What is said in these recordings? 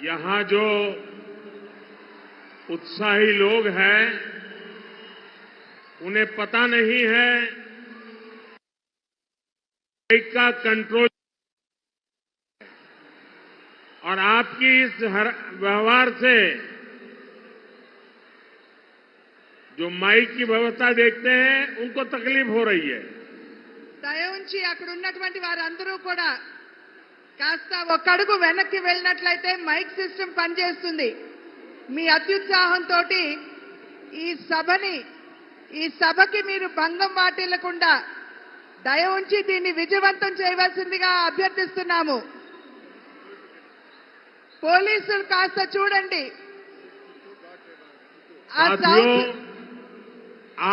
यहां जो उत्साही लोग हैं उन्हें पता नहीं है माइक का कंट्रोल और आपकी इस व्यवहार से जो माइक की व्यवस्था देखते हैं उनको तकलीफ हो रही है। దయ ఉంచి అక్కడ ఉన్నటువంటి వారందరూ కూడా కాస్త ఒక అడుగు వెనక్కి వెళ్ళినట్లయితే మైక్ సిస్టమ్ పనిచేస్తుంది। మీ అత్యుత్సాహంతో ఈ సభకి మీరు భంగం వాటిల్లకుండా దయ ఉంచి దీన్ని విజయవంతం చేయవలసిందిగా అభ్యర్థిస్తున్నాము। పోలీసులు కాస్త చూడండి।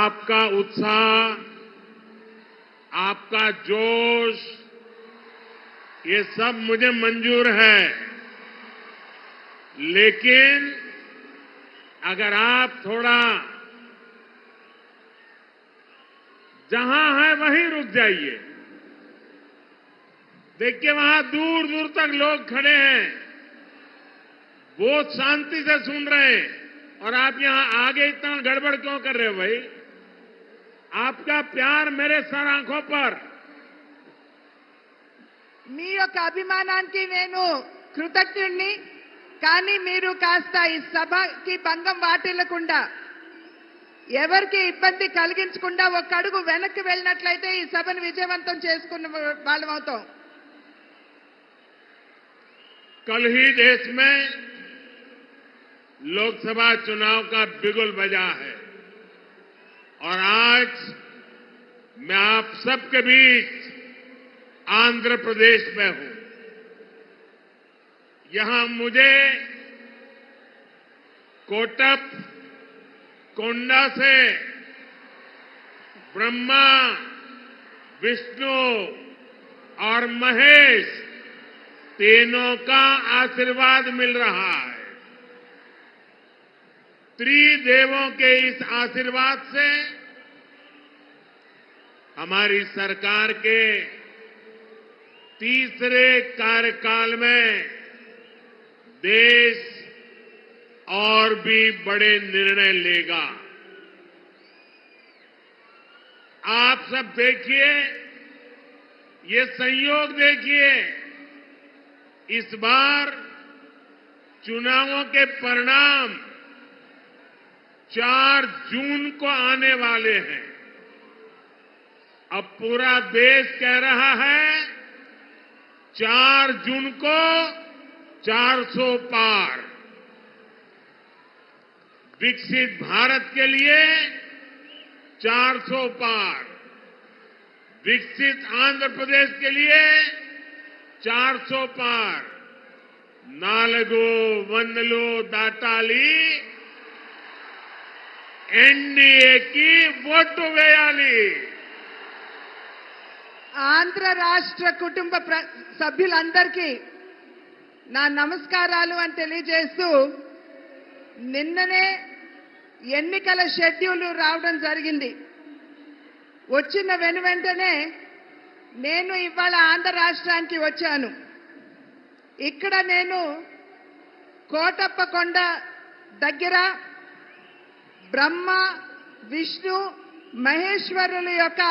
आपका उत्साह, आपका जोश, ये सब मुझे मंजूर है, लेकिन अगर आप थोड़ा जहां है वहीं रुक जाइए। देखिए वहां दूर दूर तक लोग खड़े हैं, बहुत शांति से सुन रहे हैं, और आप यहां आगे इतना गड़बड़ क्यों कर रहे हो भाई? आपका प्यार मेरे सर आंखों पर। మీ యొక్క అభిమానానికి నేను కృతజ్ఞుణ్ణి, కానీ మీరు కాస్త ఈ సభకి భంగం వాటిల్లకుండా ఎవరికి ఇబ్బంది కలిగించకుండా ఒక అడుగు వెనక్కి వెళ్ళినట్లయితే ఈ సభను విజయవంతం చేసుకున్న వాళ్ళం అవుతాం। कल ही देश में लोकसभा चुनाव का बिगुल बजा है और आज मैं आप सबके बीच आंध्र प्रदेश में हूं। यहां मुझे कोटप कोंडा से ब्रह्मा, विष्णु और महेश तीनों का आशीर्वाद मिल रहा है। त्रिदेवों के इस आशीर्वाद से हमारी सरकार के तीसरे कार्यकाल में देश और भी बड़े निर्णय लेगा। आप सब देखिए, ये संयोग देखिए, इस बार चुनावों के परिणाम 4 जून को आने वाले हैं। अब पूरा देश कह रहा है 4 जून को 400 पार। विकसित भारत के लिए 400 पार, विकसित आंध्र प्रदेश के लिए 400 पार। नालगो वंदलो दाटाली एनडीए की ఓటు వేయాలి। ఆంధ్ర రాష్ట్ర కుటుంబ సభ్యులందరికీ నా నమస్కారాలు అని తెలియజేస్తూ, నిన్ననే ఎన్నికల షెడ్యూల్ రావడం జరిగింది। వచ్చిన వెంటనే నేను ఇవాళ ఆంధ్ర రాష్ట్రానికి వచ్చాను। ఇక్కడ నేను కోటప్పకొండ దగ్గర బ్రహ్మ, విష్ణు, మహేశ్వరుల యొక్క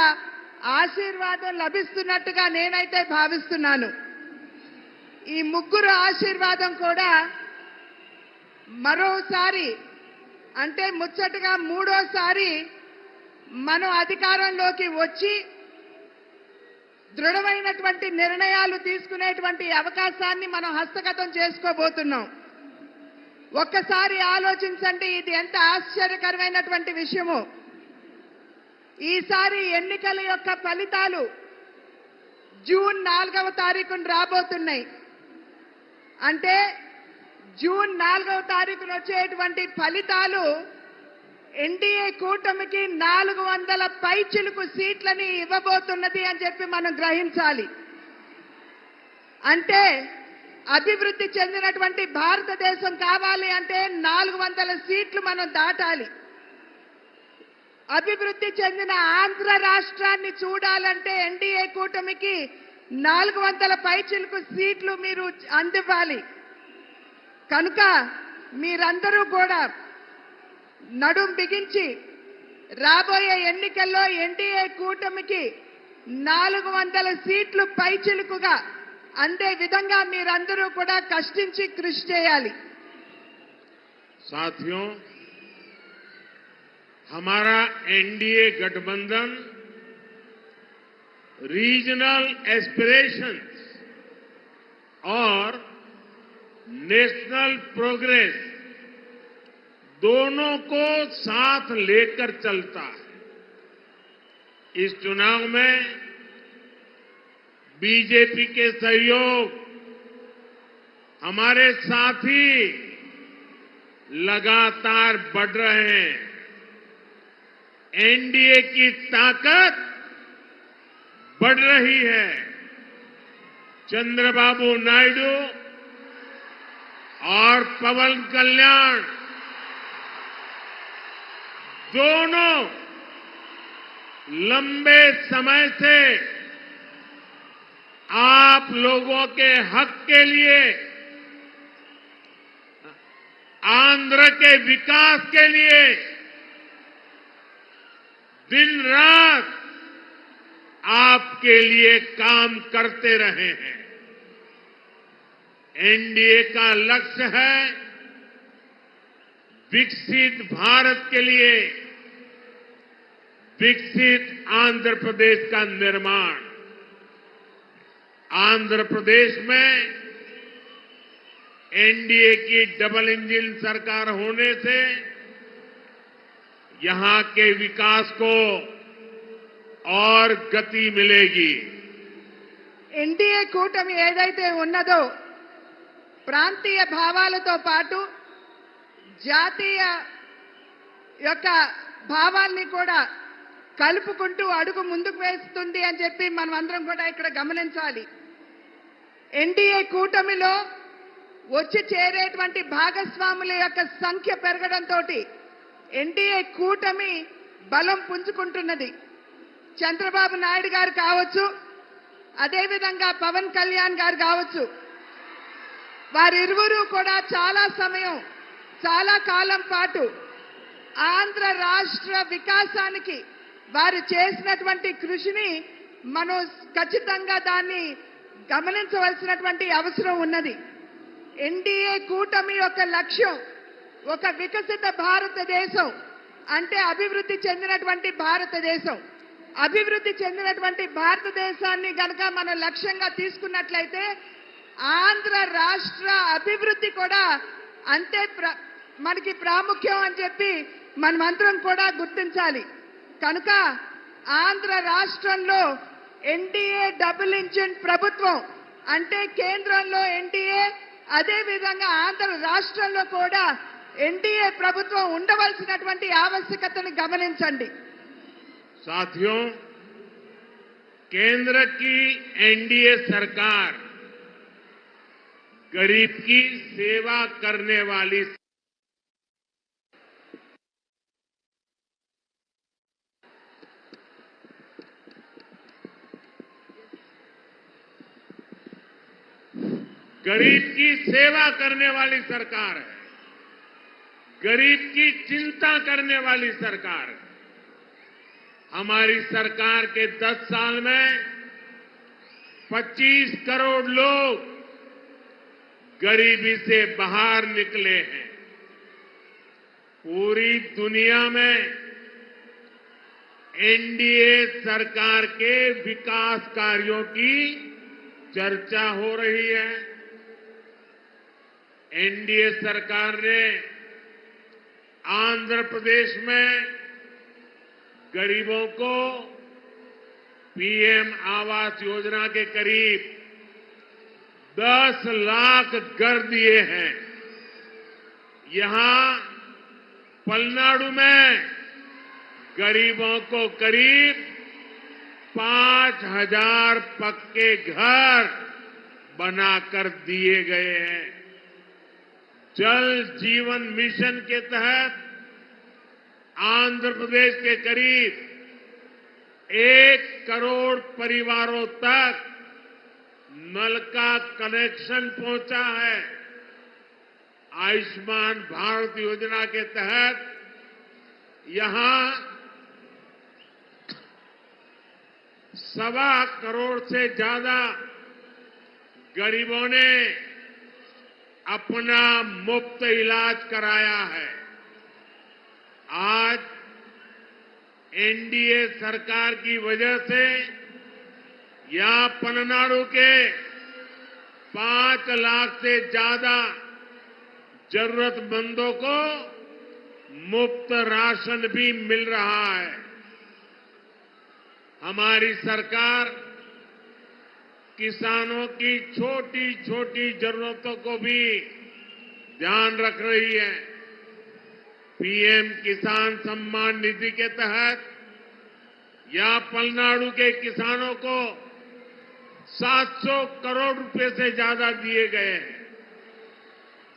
ఆశీర్వాదం లభిస్తున్నట్టుగా నేనైతే భావిస్తున్నాను। ఈ ముగ్గురు ఆశీర్వాదం కూడా మరోసారి అంటే ముచ్చటగా మూడోసారి మనం అధికారంలోకి వచ్చి దృఢమైనటువంటి నిర్ణయాలు తీసుకునేటువంటి అవకాశాన్ని మనం హస్తగతం చేసుకోబోతున్నాం। ఒక్కసారి ఆలోచించండి, ఇది ఎంత ఆశ్చర్యకరమైనటువంటి విషయమో। ఈసారి ఎన్నికల యొక్క ఫలితాలు జూన్ 4వ తారీఖున రాబోతున్నాయి। అంటే జూన్ 4వ తారీఖున వచ్చేటువంటి ఫలితాలు ఎన్డీఏ కూటమికి 400 పైచిలుకు సీట్లని ఇవ్వబోతున్నది అని చెప్పి మనం గ్రహించాలి। అంటే అభివృద్ధి చెందినటువంటి భారతదేశం కావాలి అంటే 400 సీట్లు మనం దాటాలి। అభివృద్ధి చెందిన ఆంధ్ర రాష్ట్రాన్ని చూడాలంటే ఎన్డీఏ కూటమికి 400 పైచిలుకు సీట్లు మీరు అందివ్వాలి। కనుక మీరందరూ కూడా నడుం బిగించి రాబోయే ఎన్నికల్లో ఎన్డీఏ కూటమికి 400 సీట్లు పైచిలుకుగా అందే విధంగా మీరందరూ కూడా కష్టించి కృషి చేయాలి. साथियों, हमारा एनडीए गठबंधन रीजनल एस्पिरेशंस और नेशनल प्रोग्रेस दोनों को साथ लेकर चलता है. इस चुनाव में बीजेपी के सहयोग हमारे साथी लगातार बढ़ रहे हैं. एनडीए की ताकत बढ़ रही है. चंद्रबाबू नायडू और पवन कल्याण दोनों लंबे समय से आप लोगों के हक के लिए, आंध्र के विकास के लिए दिन रात आपके लिए काम करते रहे हैं. एनडीए का लक्ष्य है विकसित भारत के लिए विकसित आंध्र प्रदेश का निर्माण. आंध्र प्रदेश में एनडीए की डबल इंजन सरकार होने से यहां के विकास को और गति मिलेगी. ఎన్డీఏ కూటమి ఏదైతే ఉన్నదో ప్రాంతీయ భావాలతో పాటు జాతీయ యొక్క భావాల్ని కూడా కలుపుకుంటూ అడుగు ముందుకు వేస్తుంది అని చెప్పి మనం అందరం కూడా ఇక్కడ గమనించాలి. ఎన్డీఏ కూటమిలో వచ్చి చేరేటువంటి భాగస్వాముల యొక్క సంఖ్య పెరగడంతో ఎన్డీఏ కూటమి బలం పుంజుకుంటున్నది. చంద్రబాబు నాయుడు గారు కావచ్చు, అదేవిధంగా పవన్ కళ్యాణ్ గారు కావచ్చు, వారిరువురు కూడా చాలా సమయం, చాలా కాలం పాటు ఆంధ్ర రాష్ట్ర వికాసానికి వారు చేసినటువంటి కృషిని మనం ఖచ్చితంగా దాన్ని గమనించవలసినటువంటి అవసరం ఉన్నది. ఎన్డీఏ కూటమి యొక్క లక్ష్యం ఒక వికసిత భారతదేశం, అంటే అభివృద్ధి చెందినటువంటి భారతదేశం. అభివృద్ధి చెందినటువంటి భారతదేశాన్ని గనక మనం లక్ష్యంగా తీసుకున్నట్లయితే ఆంధ్ర రాష్ట్ర అభివృద్ధి కూడా అంతే మనకి ప్రాముఖ్యం అని చెప్పి మనమందరం కూడా గుర్తించాలి. కనుక ఆంధ్ర రాష్ట్రంలో ఎన్డీఏ డబుల్ ఇంజిన్ ప్రభుత్వం అంటే కేంద్రంలో ఎన్డీఏ, అదే విధంగా ఆంధ్ర రాష్ట్రంలో కూడా ఎన్డీఏ ప్రభుత్వం ఉండవలసినటువంటి ఆవశ్యకతను గమనించండి. साथियों, केंद्र की एनडीए सरकार गरीब की सेवा करने वाली गरीब की सेवा करने वाली सरकार है. गरीब की चिंता करने वाली सरकार है. हमारी सरकार के 10 साल में 25 करोड़ लोग गरीबी से बाहर निकले हैं. पूरी दुनिया में एनडीए सरकार के विकास कार्यों की चर्चा हो रही है. एनडीए सरकार ने आंध्र प्रदेश में गरीबों को पीएम आवास योजना के करीब 10 लाख घर दिए हैं. यहां पलनाडु में गरीबों को करीब 5,000 पक्के घर बनाकर दिए गए हैं. जल जीवन मिशन के तहत आंध्र प्रदेश के करीब 1 करोड़ परिवारों तक नल का कनेक्शन पहुंचा है. आयुष्मान भारत योजना के तहत यहां 1.25 करोड़ से ज्यादा गरीबों ने अपना मुफ्त इलाज कराया है। आज एनडीए सरकार की वजह से यहां पलनाडु के 5 लाख से ज्यादा जरूरतमंदों को मुफ्त राशन भी मिल रहा है। हमारी सरकार किसानों की छोटी छोटी जरूरतों को भी ध्यान रख रही है। पीएम किसान सम्मान निधि के तहत यहां पलनाडु के किसानों को 700 करोड़ रुपए से ज्यादा दिए गए हैं।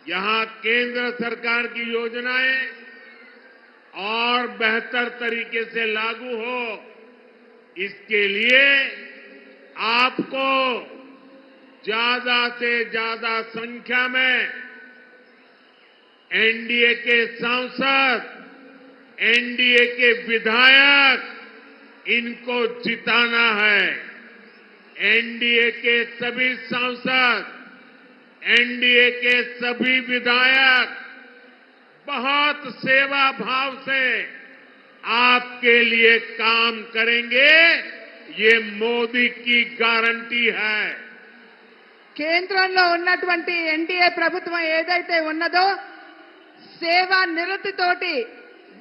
यहां केंद्र सरकार की योजनाएं और बेहतर तरीके से लागू हो, इसके लिए आपको ज्यादा से ज्यादा संख्या में एनडीए के सांसद, एनडीए के विधायक, इनको जिताना है। एनडीए के सभी सांसद, एनडीए के सभी विधायक बहुत सेवा भाव से आपके लिए काम करेंगे, ये मोदी की गारंटी है। కేంద్రంలో ఉన్నటువంటి ఎన్డీఏ ప్రభుత్వం ఏదైతే ఉన్నదో సేవా నిరతితోటి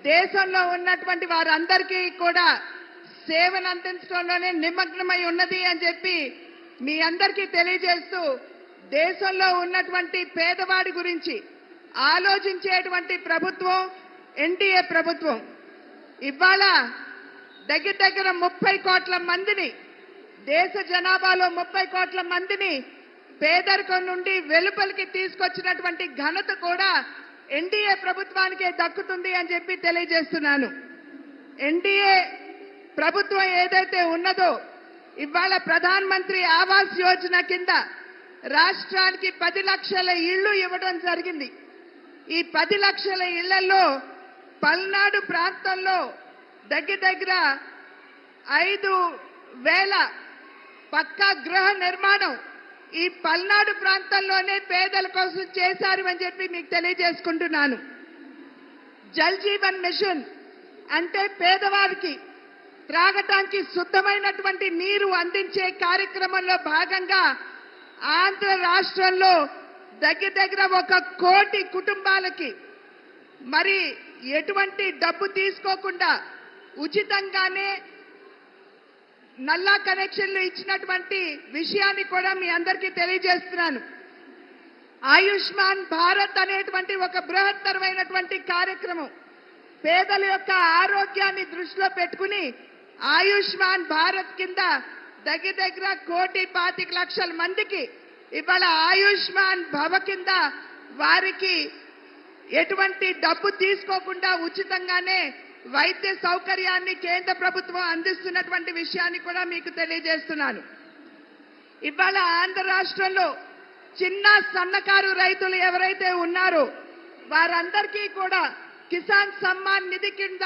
దేశంలో ఉన్నటువంటి వారందరికీ కూడా సేవను అందించడంలోనే నిమగ్నమై ఉన్నది అని చెప్పి మీ అందరికీ తెలియజేస్తూ, దేశంలో ఉన్నటువంటి పేదవాడి గురించి ఆలోచించేటువంటి ప్రభుత్వం ఎన్డీఏ ప్రభుత్వం. ఇవాళ దగ్గర 30 కోట్ల మందిని, దేశ జనాభాలో 30 కోట్ల మందిని పేదరికం నుండి వెలుపలికి తీసుకొచ్చినటువంటి ఘనత కూడా ఎన్డీఏ ప్రభుత్వానికే దక్కుతుంది అని చెప్పి తెలియజేస్తున్నాను. ఎన్డీఏ ప్రభుత్వం ఏదైతే ఉన్నదో ఇవాళ ప్రధాన్ మంత్రి ఆవాస్ యోజన కింద రాష్ట్రానికి 10 లక్షల ఇళ్లు ఇవ్వడం జరిగింది. ఈ 10 లక్షల ఇళ్లలో పల్నాడు ప్రాంతంలో దగ్గర 5,000 పక్కా గృహ నిర్మాణం ఈ పల్నాడు ప్రాంతంలోనే పేదల కోసం చేశారు అని చెప్పి మీకు తెలియజేసుకుంటున్నాను. జల్ జీవన్ మిషన్ అంటే పేదవారికి త్రాగటానికి శుద్ధమైనటువంటి నీరు అందించే కార్యక్రమంలో భాగంగా ఆంధ్ర రాష్ట్రంలో దగ్గర 1 కోటి కుటుంబాలకి మరి ఎటువంటి డబ్బు తీసుకోకుండా ఉచితంగానే నల్లా కనెక్షన్లు ఇచ్చినటువంటి విషయాన్ని కూడా మీ అందరికీ తెలియజేస్తున్నాను. ఆయుష్మాన్ భారత్ అనేటువంటి ఒక బృహత్తరమైనటువంటి కార్యక్రమం పేదల యొక్క ఆరోగ్యాన్ని దృష్టిలో పెట్టుకుని ఆయుష్మాన్ భారత్ కింద దగ్గర 1,25,00,000 మందికి ఇవాళ ఆయుష్మాన్ భవ కింద వారికి ఎటువంటి డబ్బు తీసుకోకుండా ఉచితంగానే వైద్య సౌకర్యాన్ని కేంద్ర ప్రభుత్వం అందిస్తున్నటువంటి విషయాన్ని కూడా మీకు తెలియజేస్తున్నాను. ఇవాళ ఆంధ్ర రాష్ట్రంలో చిన్న సన్నకారు రైతులు ఎవరైతే ఉన్నారో వారందరికీ కూడా కిసాన్ సమ్మాన్ నిధి కింద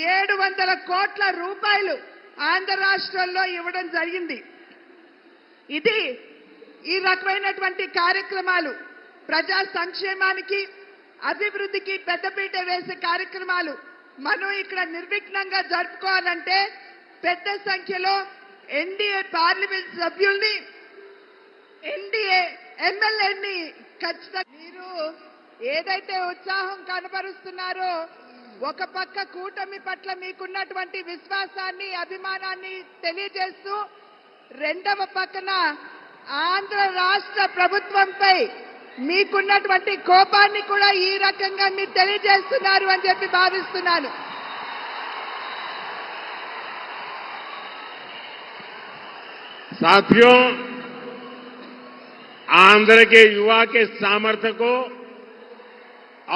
700 కోట్ల రూపాయలు ఆంధ్ర రాష్ట్రంలో ఇవ్వడం జరిగింది. ఇది ఈ రకమైనటువంటి కార్యక్రమాలు ప్రజా సంక్షేమానికి, అభివృద్ధికి పెద్దపీట వేసే కార్యక్రమాలు మనం ఇక్కడ నిర్విఘ్నంగా జరుపుకోవాలంటే పెద్ద సంఖ్యలో ఎన్డీఏ పార్లమెంట్ సభ్యుల్ని, ఎన్డీఏ ఎమ్మెల్యేని ఖచ్చితంగా మీరు ఏదైతే ఉత్సాహం కనబరుస్తున్నారో, ఒక పక్క కూటమి పట్ల మీకున్నటువంటి విశ్వాసాన్ని, అభిమానాన్ని తెలియజేస్తూ రెండవ పక్కన ఆంధ్ర రాష్ట్ర ప్రభుత్వంపై మీకున్నటువంటి కోపాన్ని కూడా ఈ రకంగా మీరు తెలియజేస్తున్నారు అని చెప్పి భావిస్తున్నాను. साथियों, आंध्र के युवा के सामर्थ्य को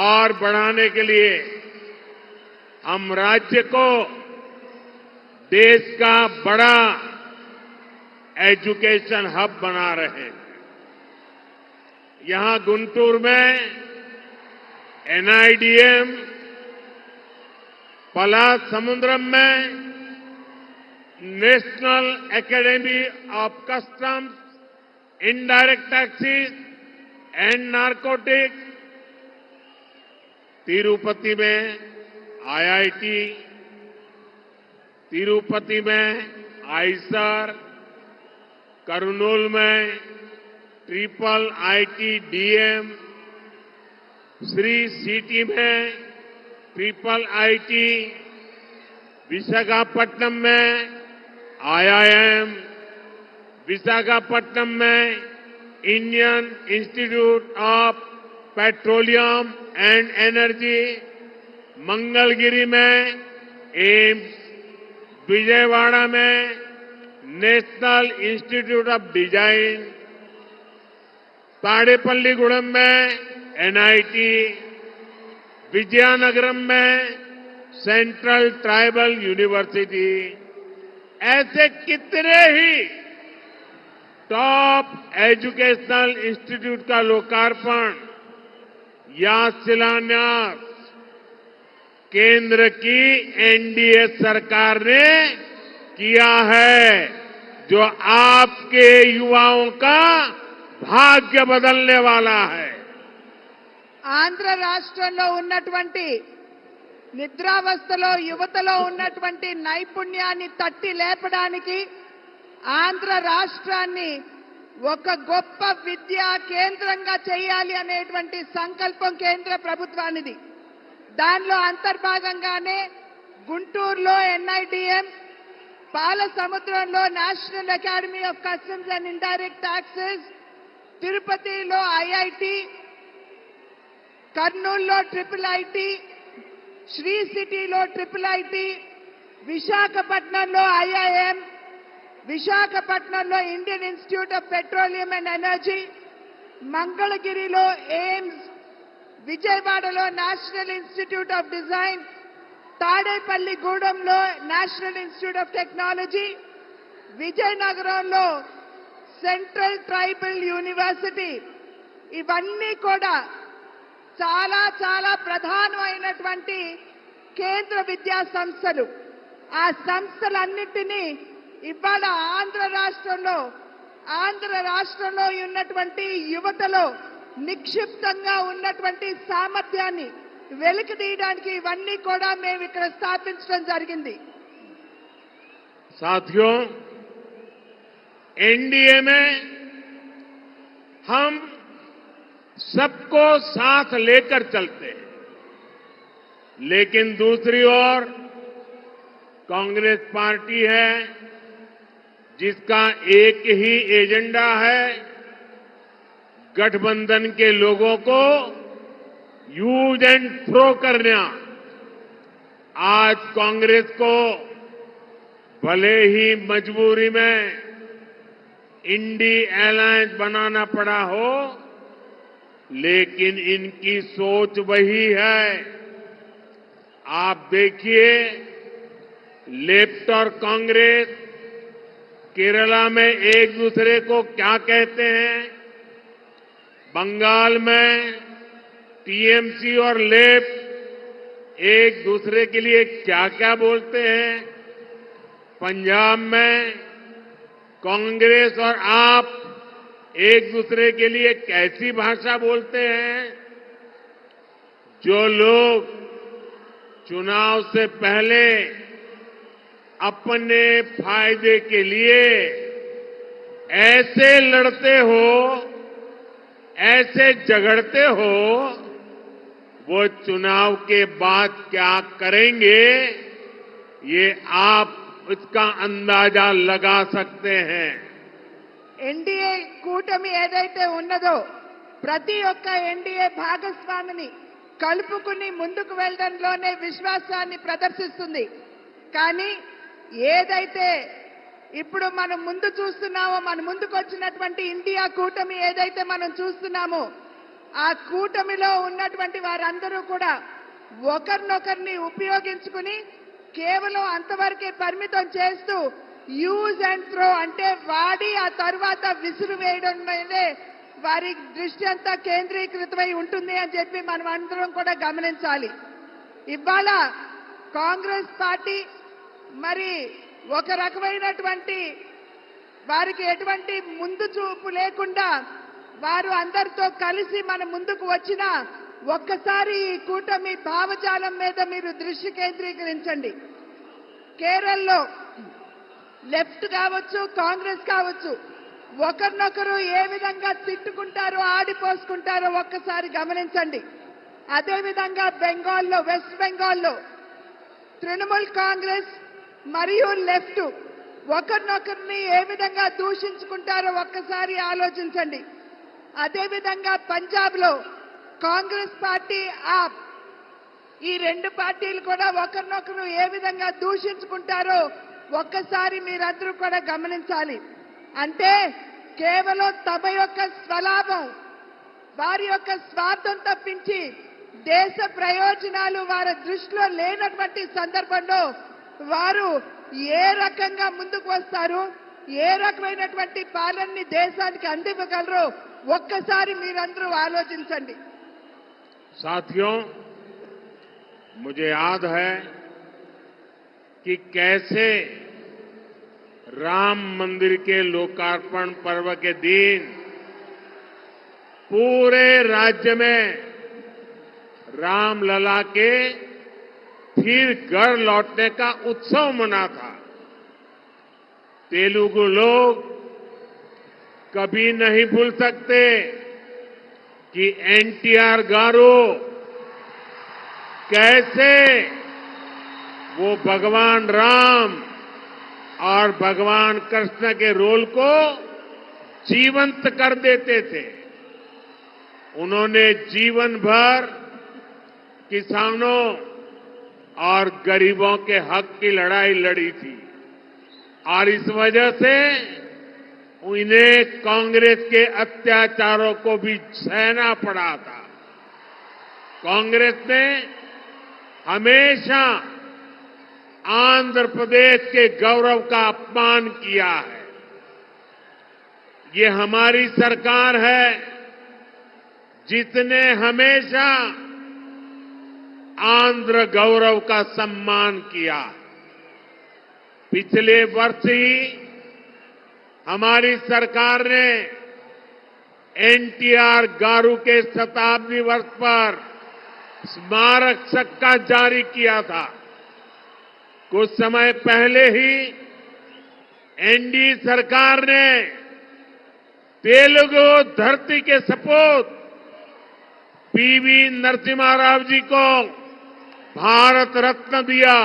और बढ़ाने के लिए हम राज्य को देश का बड़ा एजुकेशन हब बना रहे हैं। यहां गुंटूर में एनआईडीएम, पलास समुद्रम में national academy of customs, indirect taxes and narcotics, Tirupati में आईआईटी, तिरुपति में आईसर, करनूल में triple IT DM, Sri city में ट्रिपल आईटी, विशाखापट्टनम में आईआईएम, विशाखापट्टनम में Indian institute of petroleum and energy, Mangalagiri में एम्स, विजयवाड़ा में national institute of design, Tadepalligudem में एनआईटी, विजयनगरम में सेंट्रल ट्राइबल यूनिवर्सिटी, ऐसे कितने ही टॉप एजुकेशनल इंस्टीट्यूट का लोकार्पण या शिलान्यास केंद्र की एनडीए सरकार ने किया है, जो आपके युवाओं का भाग्य बदलने वाला है। ఆంధ్ర రాష్ట్రంలో ఉన్నటువంటి నిద్రావస్థలో యువతలో ఉన్నటువంటి నైపుణ్యాన్ని తట్టి లేపడానికి ఆంధ్ర రాష్ట్రాన్ని ఒక గొప్ప విద్యా కేంద్రంగా చేయాలి అనేటువంటి సంకల్పం కేంద్ర ప్రభుత్వానిది. దానిలో అంతర్భాగంగానే గుంటూరులో ఎన్ఐడిఎం, పాల సముద్రంలో national academy of customs and indirect taxes, తిరుపతిలో ఐఐటి, కర్నూలులో ట్రిపుల్ ఐటీ, శ్రీ సిటీలో ట్రిపుల్ ఐటీ, విశాఖపట్నంలో ఐఐఎం, విశాఖపట్నంలో Indian institute of petroleum and energy, మంగళగిరిలో ఎయిమ్స్, విజయవాడలో నేషనల్ ఇన్స్టిట్యూట్ ఆఫ్ డిజైన్, తాడేపల్లిగూడెంలో నేషనల్ ఇన్స్టిట్యూట్ ఆఫ్ టెక్నాలజీ, విజయనగరంలో సెంట్రల్ ట్రైబల్ యూనివర్సిటీ, ఇవన్నీ కూడా చాలా చాలా ప్రధానమైనటువంటి కేంద్ర విద్యా సంస్థలు. ఆ సంస్థలన్నింటినీ ఇవాళ ఆంధ్ర రాష్ట్రంలో ఉన్నటువంటి యువతలో నిక్షిప్తంగా ఉన్నటువంటి సామర్థ్యాన్ని వెలికి తీయడానికి ఇవన్నీ కూడా మేము ఇక్కడ స్థాపించడం జరిగింది. साथियों, एनडीए में हम सबको साथ लेकर चलते हैं, लेकिन दूसरी ओर कांग्रेस पार्टी है जिसका एक ही एजेंडा है, गठबंधन के लोगों को यूज एंड थ्रो करना। आज कांग्रेस को भले ही मजबूरी में इंडी अलायंस बनाना पड़ा हो, लेकिन इनकी सोच वही है। आप देखिए, लेफ्ट और कांग्रेस केरला में एक दूसरे को क्या कहते हैं, बंगाल में टीएमसी और लेफ्ट एक दूसरे के लिए क्या क्या बोलते हैं, पंजाब में कांग्रेस और आप एक दूसरे के लिए कैसी भाषा बोलते हैं। जो लोग चुनाव से पहले अपने फायदे के लिए ऐसे लड़ते हो, ऐसे झगड़ते हो, वो चुनाव के बाद क्या करेंगे, ये आप इसका अंदाजा लगा सकते हैं। ఎన్డీఏ కూటమి ఏదైతే ఉన్నదో ప్రతి ఒక్క ఎన్డీఏ భాగస్వామిని కలుపుకుని ముందుకు వెళ్ళడంలోనే విశ్వాసాన్ని ప్రదర్శిస్తుంది. కానీ ఏదైతే ఇప్పుడు మనం ముందు చూస్తున్నామో, మన ముందుకు వచ్చినటువంటి ఇండియా కూటమి ఏదైతే మనం చూస్తున్నామో, ఆ కూటమిలో ఉన్నటువంటి వారందరూ కూడా ఒకరినొకరిని ఉపయోగించుకుని కేవలం అంతవరకే పరిమితం చేస్తూ యూజ్ అండ్ త్రో అంటే వాడి ఆ తర్వాత విసిరు వేయడం మీదే వారి దృష్టి అంతా కేంద్రీకృతమై ఉంటుంది అని చెప్పి మనం అందరం కూడా గమనించాలి. ఇవాళ కాంగ్రెస్ పార్టీ మరి ఒక రకమైనటువంటి వారికి ఎటువంటి ముందు చూపు లేకుండా వారు అందరితో కలిసి మన ముందుకు వచ్చిన ఒక్కసారి ఈ కూటమి భావజాలం మీద మీరు దృష్టి కేంద్రీకరించండి. కేరళలో లెఫ్ట్ కావచ్చు, కాంగ్రెస్ కావచ్చు, ఒకరినొకరు ఏ విధంగా తిట్టుకుంటారో ఆడిపోసుకుంటారో ఒక్కసారి గమనించండి. అదేవిధంగా బెంగాల్లో, వెస్ట్ బెంగాల్లో తృణమూల్ కాంగ్రెస్ మరియు లెఫ్ట్ ఒకరినొకరిని ఏ విధంగా దూషించుకుంటారో ఒక్కసారి ఆలోచించండి. అదేవిధంగా పంజాబ్ లో కాంగ్రెస్ పార్టీ, ఆప్, ఈ రెండు పార్టీలు కూడా ఒకరినొకరు ఏ విధంగా దూషించుకుంటారో ఒక్కసారి మీరందరూ కూడా గమనించాలి. అంటే కేవలం తమ యొక్క స్వలాభం, వారి యొక్క స్వార్థం తప్పించి దేశ ప్రయోజనాలు వారి దృష్టిలో లేనటువంటి సందర్భంలో వారు ఏ రకంగా ముందుకు వస్తారు, ఏ రకమైనటువంటి పాలనని దేశానికి అందివ్వగలరో ఒక్కసారి మీరందరూ ఆలోచించండి. साथियों, मुझे याद है कि कैसे राम मंदिर के लोकार्पण पर्व के दिन पूरे राज्य में रामलला के फिर घर लौटने का उत्सव मना था. तेलुगु लोग कभी नहीं भूल सकते कि एनटीआर गारू कैसे वो भगवान राम और भगवान कृष्ण के रोल को जीवंत कर देते थे. उन्होंने जीवन भर किसानों और गरीबों के हक की लड़ाई लड़ी थी और इस वजह से उन्हें कांग्रेस के अत्याचारों को भी सहना पड़ा था. कांग्रेस ने हमेशा आंध्र प्रदेश के गौरव का अपमान किया है. ये हमारी सरकार है जिसने हमेशा आंध्र गौरव का सम्मान किया. पिछले वर्ष ही हमारी सरकार ने एनटीआर गारू के शताब्दी वर्ष पर स्मारक सिक्का जारी किया था. कुछ समय पहले ही एनडीए सरकार ने तेलुगु धरती के सपूत पीवी नरसिम्हा राव जी को भारत रत्न दिया.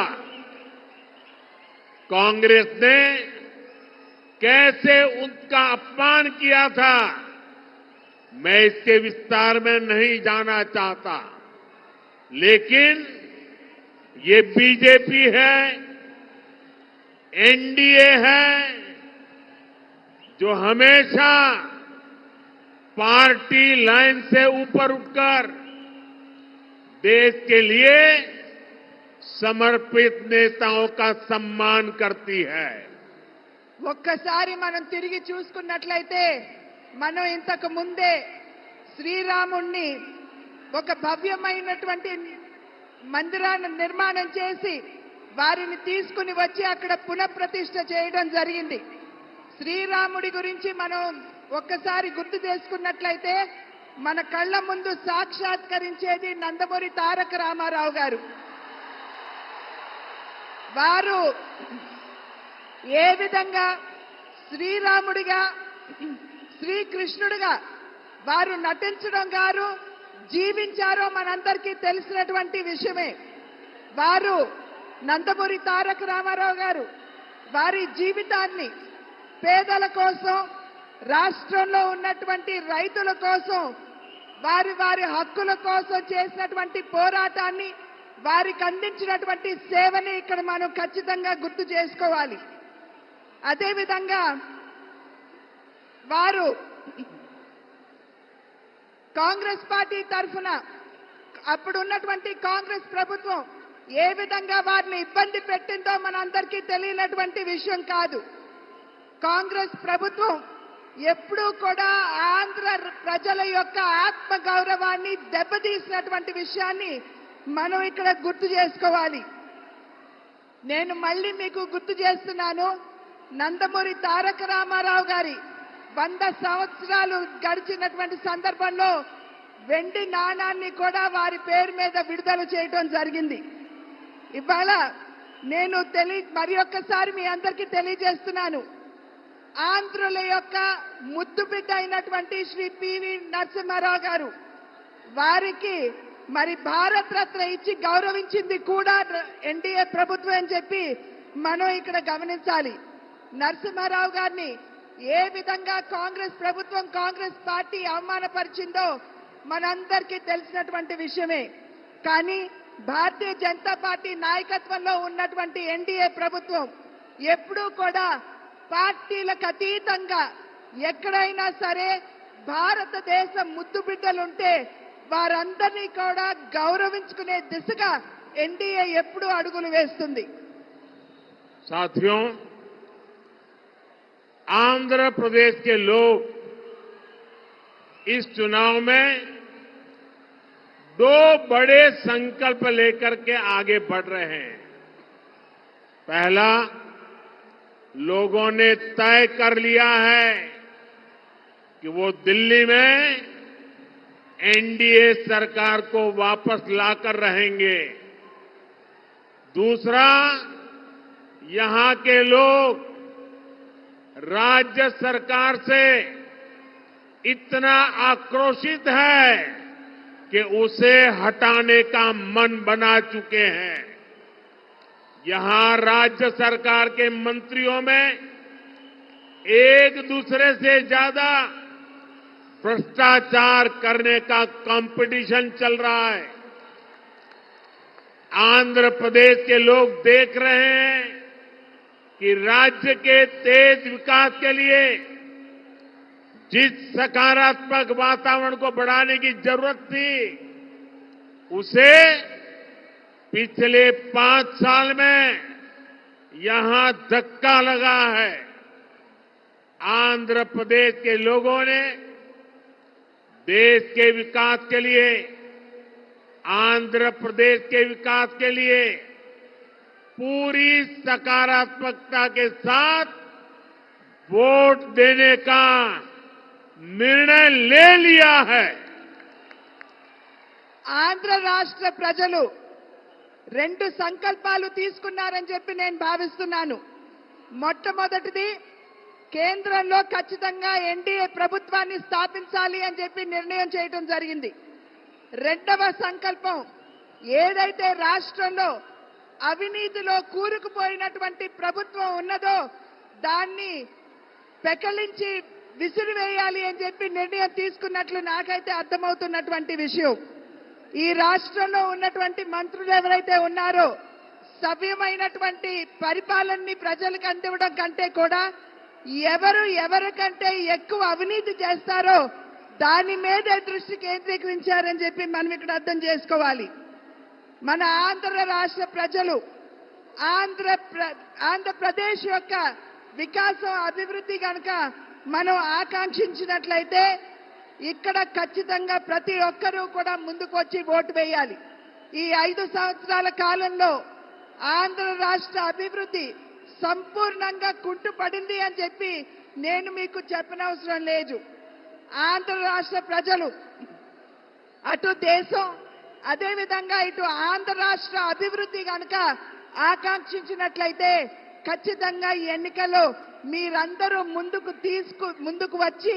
कांग्रेस ने कैसे उनका अपमान किया था, मैं इसके विस्तार में नहीं जाना चाहता, लेकिन ये बीजेपी है, एनडीए है, जो हमेशा पार्टी लाइन से ऊपर उठकर देश के लिए समर्पित नेताओं का सम्मान करती है. ఒక్కసారి మనం తిరిగి చూసుకున్నట్లయితే మనం ఇంతకు ముందే శ్రీరాముణ్ణి ఒక భవ్యమైనటువంటి మందిరాన్ని నిర్మాణం చేసి వారిని తీసుకుని వచ్చి అక్కడ పునఃప్రతిష్ఠ చేయడం జరిగింది. శ్రీరాముడి గురించి మనం ఒక్కసారి గుర్తు చేసుకున్నట్లయితే మన కళ్ళ ముందు సాక్షాత్కరించేది నందమూరి తారక రామారావు గారు. వారు ఏ విధంగా శ్రీరాముడిగా, శ్రీకృష్ణుడిగా వారు నటించడం గారు జీవించారో మనందరికీ తెలిసినటువంటి విషయమే. వారు నందమూరి తారక రామారావు గారు వారి జీవితాన్ని పేదల కోసం, రాష్ట్రంలో ఉన్నటువంటి రైతుల కోసం, వారి వారి హక్కుల కోసం చేసినటువంటి పోరాటాన్ని, వారికి అందించినటువంటి సేవని ఇక్కడ మనం ఖచ్చితంగా గుర్తు చేసుకోవాలి. అదేవిధంగా వారు కాంగ్రెస్ పార్టీ తరఫున అప్పుడు ఉన్నటువంటి కాంగ్రెస్ ప్రభుత్వం ఏ విధంగా వారిని ఇబ్బంది పెట్టిందో మనందరికీ తెలియనటువంటి విషయం కాదు. కాంగ్రెస్ ప్రభుత్వం ఎప్పుడూ కూడా ఆంధ్ర ప్రజల యొక్క ఆత్మ గౌరవాన్ని దెబ్బతీసినటువంటి విషయాన్ని మనం ఇక్కడ గుర్తు చేసుకోవాలి. నేను మళ్ళీ మీకు గుర్తు చేస్తున్నాను, నందమూరి తారక రామారావు గారి 100 సంవత్సరాలు గడిచినటువంటి సందర్భంలో వెండి నాణాన్ని కూడా వారి పేరు మీద విడుదల చేయడం జరిగింది. ఇవాళ నేను మరి ఒక్కసారి మీ అందరికీ తెలియజేస్తున్నాను, ఆంధ్రుల యొక్క ముద్దు బిడ్డ అయినటువంటి శ్రీ పివి నరసింహారావు గారు వారికి మరి భారత రత్న ఇచ్చి గౌరవించింది కూడా ఎన్డీఏ ప్రభుత్వం అని చెప్పి మనం ఇక్కడ గమనించాలి. నరసింహారావు గారిని ఏ విధంగా కాంగ్రెస్ ప్రభుత్వం, కాంగ్రెస్ పార్టీ అవమానపరిచిందో మనందరికీ తెలిసినటువంటి విషయమే. కానీ భారతీయ జనతా పార్టీ నాయకత్వంలో ఉన్నటువంటి ఎన్డీఏ ప్రభుత్వం ఎప్పుడూ కూడా పార్టీలకు అతీతంగా ఎక్కడైనా సరే భారతదేశ ముద్దు బిడ్డలుంటే వారందరినీ కూడా గౌరవించుకునే దిశగా ఎన్డీఏ ఎప్పుడూ అడుగులు వేస్తుంది. साथियों, आंध्र प्रदेश के लोग इस चुनाव में 2 बड़े संकल्प लेकर के आगे बढ़ रहे हैं. पहला, लोगों ने तय कर लिया है कि वो दिल्ली में एनडीए सरकार को वापस लाकर रहेंगे. दूसरा, यहां के लोग राज्य सरकार से इतना आक्रोशित है कि उसे हटाने का मन बना चुके हैं. यहां राज्य सरकार के मंत्रियों में एक दूसरे से ज्यादा भ्रष्टाचार करने का कंपटीशन चल रहा है. आंध्र प्रदेश के लोग देख रहे हैं कि राज्य के तेज विकास के लिए जिस सकारात्मक वातावरण को बढ़ाने की जरूरत थी, उसे पिछले 5 साल में यहां धक्का लगा है. आंध्र प्रदेश के लोगों ने देश के विकास के लिए, आंध्र प्रदेश के विकास के लिए पूरी सकारात्मकता के साथ वोट देने का निर्णय ले लिया है. ఆంధ్ర రాష్ట్ర ప్రజలు 2 సంకల్పాలు తీసుకున్నారని చెప్పి నేను భావిస్తున్నాను. మొట్టమొదటిది, కేంద్రంలో ఖచ్చితంగా ఎన్డీఏ ప్రభుత్వాన్ని స్థాపించాలి అని చెప్పి నిర్ణయం చేయడం జరిగింది. రెండవ సంకల్పం, ఏదైతే రాష్ట్రంలో అవినీతిలో కూరుకుపోయినటువంటి ప్రభుత్వం ఉన్నదో దాన్ని పెకలించి విసిరివేయాలి అని చెప్పి నిర్ణయం తీసుకున్నట్లు నాకైతే అర్థమవుతున్నటువంటి విషయం. ఈ రాష్ట్రంలో ఉన్నటువంటి మంత్రులు ఎవరైతే ఉన్నారో సవ్యమైనటువంటి పరిపాలనని ప్రజలకు అందివ్వడం కంటే కూడా ఎవరికంటే ఎక్కువ అవినీతి చేస్తారో దాని మీదే దృష్టి కేంద్రీకరించారని చెప్పి మనం ఇక్కడ అర్థం చేసుకోవాలి. మన ఆంధ్ర రాష్ట్ర ప్రజలు ఆంధ్రప్రదేశ్ యొక్క వికాసం, అభివృద్ధి కనుక మనం ఆకాంక్షించినట్లయితే ఇక్కడ ఖచ్చితంగా ప్రతి ఒక్కరూ కూడా ముందుకు వచ్చి ఓటు వేయాలి. ఈ 5 సంవత్సరాల కాలంలో ఆంధ్ర రాష్ట్ర అభివృద్ధి సంపూర్ణంగా కుంటుపడింది అని చెప్పి నేను మీకు చెప్పనవసరం లేదు. ఆంధ్ర రాష్ట్ర ప్రజలు అటు దేశం, అదేవిధంగా ఇటు ఆంధ్ర రాష్ట్ర అభివృద్ధి కనుక ఆకాంక్షించినట్లయితే ఖచ్చితంగా ఈ ఎన్నికల్లో మీరందరూ ముందుకు వచ్చి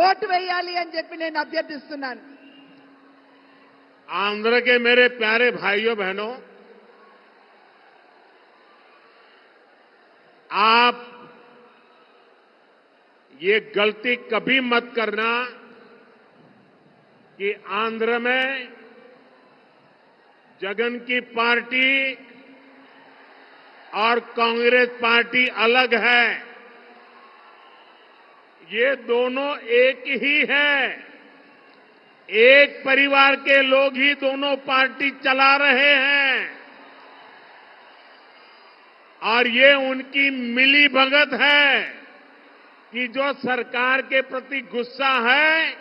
ఓటు వేయాలి అని చెప్పి నేను అభ్యర్థిస్తున్నాను. आंध्र के मेरे प्यारे भाइयों बहनों, आप ये गलती कभी मत करना कि आंध्र में जगन की पार्टी और कांग्रेस पार्टी अलग है. ये दोनों एक ही है. एक परिवार के लोग ही दोनों पार्टी चला रहे हैं और ये उनकी मिली भगत है. कि जो सरकार के प्रति गुस्सा है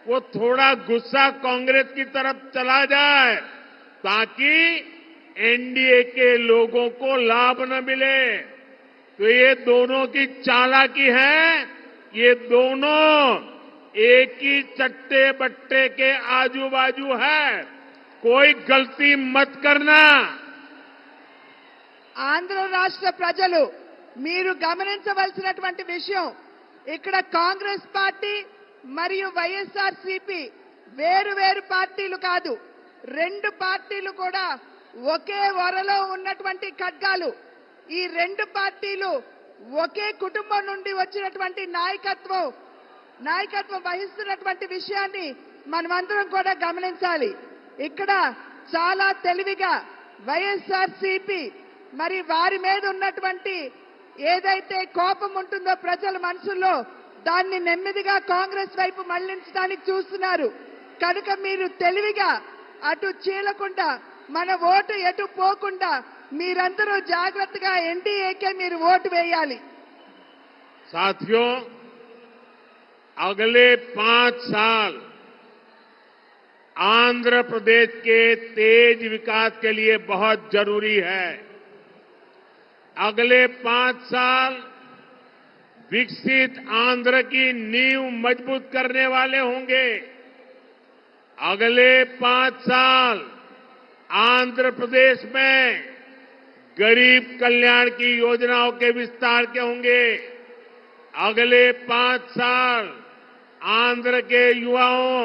वो थोड़ा गुस्सा कांग्रेस की तरफ चला जाए ताकि एनडीए के लोगों को लाभ न मिले। तो ये दोनों की चालाकी है, ये दोनों एक ही चट्टे बट्टे के आजू बाजू है, कोई गलती मत करना। ఆంధ్ర రాష్ట్ర ప్రజలు మీరు గమనించవలసినటువంటి విషయం, ఇక్కడ కాంగ్రెస్ పార్టీ మరియు వైఎస్ఆర్సీపీ వేరు వేరు పార్టీలు కాదు, రెండు పార్టీలు కూడా ఒకే వరలో ఉన్నటువంటి ఖడ్గాలు. ఈ రెండు పార్టీలు ఒకే కుటుంబం నుండి వచ్చినటువంటి నాయకత్వం వహిస్తున్నటువంటి విషయాన్ని మనమందరం కూడా గమనించాలి. ఇక్కడ చాలా తెలివిగా వైఎస్ఆర్సీపీ మరి వారి మీద ఉన్నటువంటి ఏదైతే కోపం ఉంటుందో ప్రజల మనసుల్లో దాన్ని నెమ్మదిగా కాంగ్రెస్ వైపు మళ్లించడానికి చూస్తున్నారు. కనుక మీరు తెలివిగా అటు చీలకుండా మన ఓటు ఎటు పోకుండా మీరందరూ జాగ్రత్తగా ఎన్డీఏకే మీరు ఓటు వేయాలి. साथियों, अगले 5 साल आंध्र प्रदेश के तेज विकास के लिए बहुत जरूरी है। अगले 5 साल विकसित आंध्र की नींव मजबूत करने वाले होंगे। अगले 5 साल आंध्र प्रदेश में गरीब कल्याण की योजनाओं के विस्तार के होंगे। अगले 5 साल आंध्र के युवाओं,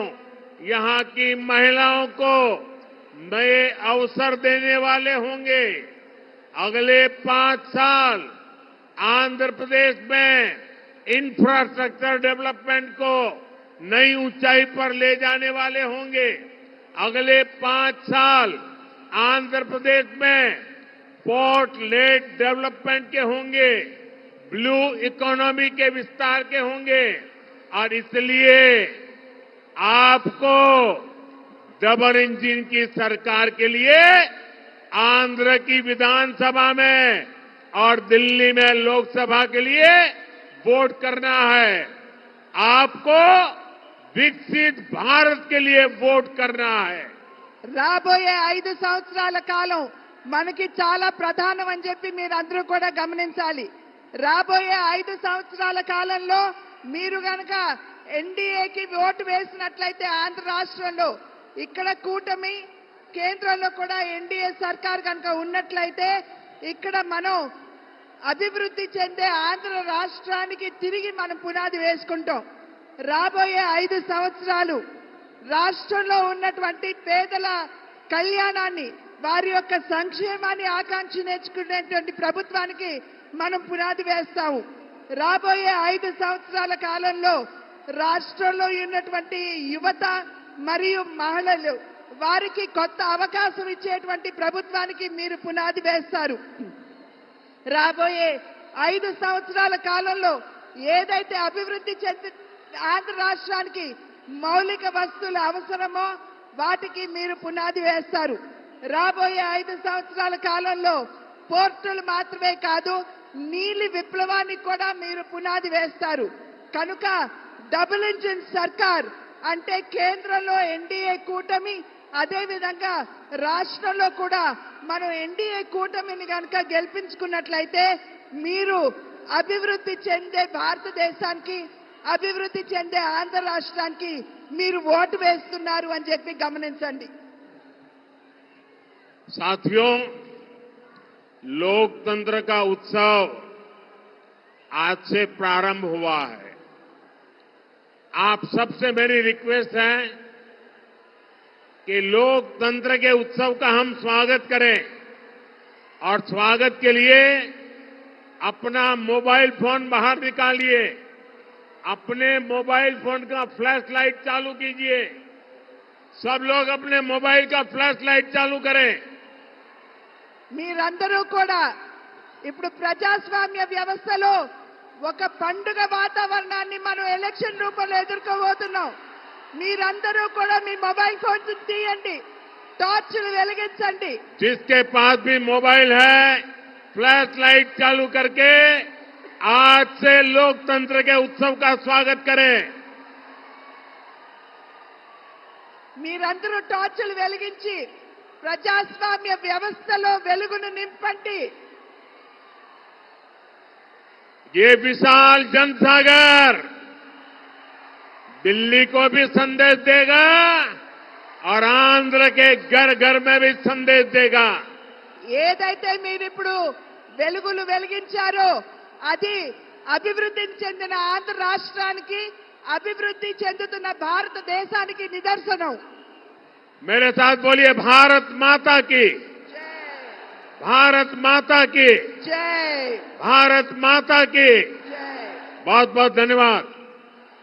यहां की महिलाओं को नए अवसर देने वाले होंगे। अगले 5 साल आंध्र प्रदेश में इंफ्रास्ट्रक्चर डेवलपमेंट को नई ऊंचाई पर ले जाने वाले होंगे। अगले 5 साल आंध्र प्रदेश में पोर्ट लेड डेवलपमेंट के होंगे, ब्लू इकोनॉमी के विस्तार के होंगे। और इसलिए आपको डबल इंजन की सरकार के लिए आंध्र की विधानसभा में और दिल्ली में लोकसभा के लिए वोट करना है। आपको विकसित भारत के लिए वोट करना है। రాబోయే 5 సంవత్సరాల కాలం మనకి చాలా ప్రధానం అని చెప్పి మీరందరూ కూడా గమనించాలి. రాబోయే 5 సంవత్సరాల కాలంలో మీరు గనక ఎన్డీఏకి ఓటు వేసినట్లయితే ఆంధ్ర రాష్ట్రంలో ఇక్కడ కూటమి, కేంద్రంలో కూడా ఎన్డీఏ సర్కార్ కనుక ఉన్నట్లయితే ఇక్కడ మనం అభివృద్ధి చెందే ఆంధ్ర రాష్ట్రానికి తిరిగి మనం పునాది వేసుకుంటాం. రాబోయే 5 సంవత్సరాలు రాష్ట్రంలో ఉన్నటువంటి పేదల కళ్యాణాన్ని, వారి యొక్క సంక్షేమాన్ని ఆకాంక్షించుకునేటువంటి ప్రభుత్వానికి మనం పునాది వేస్తాము. రాబోయే 5 సంవత్సరాల కాలంలో రాష్ట్రంలో ఉన్నటువంటి యువత మరియు మహిళలు వారికి కొత్త అవకాశం ఇచ్చేటువంటి ప్రభుత్వానికి మీరు పునాది వేస్తారు. రాబోయే 5 సంవత్సరాల కాలంలో ఏదైతే అభివృద్ధి చెంది ఆంధ్ర రాష్ట్రానికి మౌలిక వస్తువులు అవసరమో వాటికి మీరు పునాది వేస్తారు. రాబోయే 5 సంవత్సరాల కాలంలో పోర్టులు మాత్రమే కాదు, నీలి విప్లవానికి కూడా మీరు పునాది వేస్తారు. కనుక డబుల్ ఇంజిన్ సర్కార్ అంటే కేంద్రంలో ఎన్డీఏ కూటమి, అదేవిధంగా రాష్ట్రంలో కూడా మనం ఎన్డీఏ కూటమిని కనుక గెలిపించుకున్నట్లయితే మీరు అభివృద్ధి చెందే భారతదేశానికి, అభివృద్ధి చెందే ఆంధ్ర రాష్ట్రానికి మీరు ఓటు వేస్తున్నారు అని చెప్పి గమనించండి. साथियों, लोकतंत्र का उत्सव आज से प्रारंभ हुआ है। आप सबसे मेरी रिक्वेस्ट है कि लोकतंत्र के उत्सव का हम स्वागत करें और स्वागत के लिए अपना मोबाइल फोन बाहर निकालिए, अपने मोबाइल फोन का फ्लैश लाइट चालू कीजिए। सब लोग अपने मोबाइल का फ्लैश लाइट चालू करें। మీరందరూ కూడా ఇప్పుడు ప్రజాస్వామ్య వ్యవస్థలో ఒక పండుగ వాతావరణాన్ని మనం ఎలక్షన్ రూపంలో ఎదుర్కోబోతున్నాం. మీరందరూ కూడా మీ మొబైల్ ఫోన్స్ తీయండి, టార్చ్లు వెలిగించండి. जिसके पास भी मोबाइल है फ्लैश लाइट चालू करके आज से लोकतंत्र के उत्सव का स्वागत करें। మీరందరూ టార్చులు వెలిగించి ప్రజాస్వామ్య వ్యవస్థలో వెలుగును నింపండి. ये विशाल जनसागर दिल्ली को भी संदेश देगा और आंध्र के घर घर में भी संदेश देगा। ఏదైతే మీరు ఇప్పుడు వెలుగులు వెలిగించారో అది అభివృద్ధి చెందిన ఆంధ్ర రాష్ట్రానికి, అభివృద్ధి చెందుతున్న భారతదేశానికి నిదర్శనం. मेरे साथ बोलिए भारत माता की, भारत माता की, జై भारत माता की। జై. बहुत बहुत धन्यवाद।